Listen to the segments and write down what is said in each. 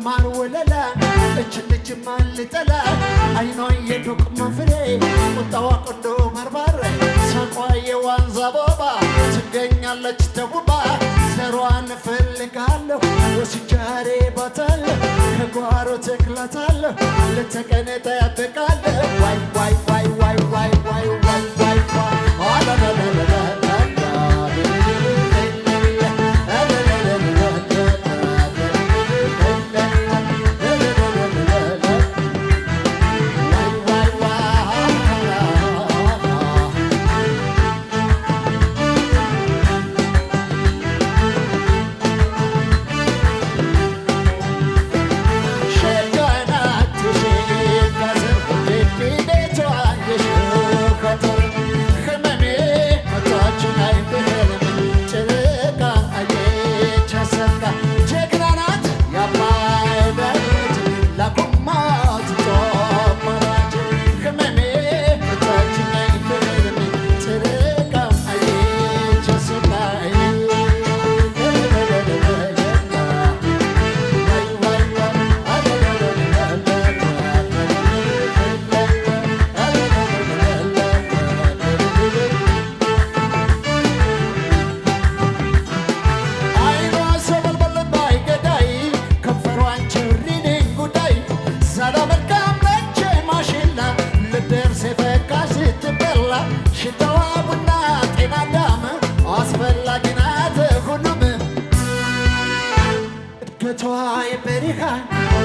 ማር ወለላ እችን ልጅ ማልጠላ አይኗ የዶቅማ ፍሬ ቁጣዋ ቆንዶ በርባሬ ሳቋ የዋንዛ ቦባ ትገኛለች ተውባ ዘሯን እፈልጋለሁ ወስጃሬ ባታለሁ ከጓሮ ተክላታለሁ ለተቀን እጠብቃለሁ ዋይ ዋይ ዋይ ዋይ ዋይ ዋይ ዋይ ዋይ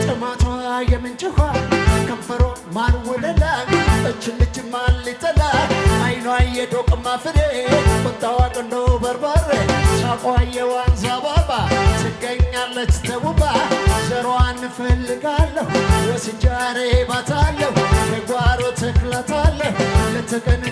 ጥማቷ የምንጭኋ ከንፈሯ ማር ወለላ እችን ልጅ ማልጠላ አይኗ የዶቅማ ፍሬ ቁጣዋ ቆንዶ በርባሬ ሳቋ የዋንዛ ባባ ትገኛለች ተውባ ዘሯን እፈልጋለሁ ወስጃሬ ባታለሁ ከጓሮ ተክላታለሁ ለተቀን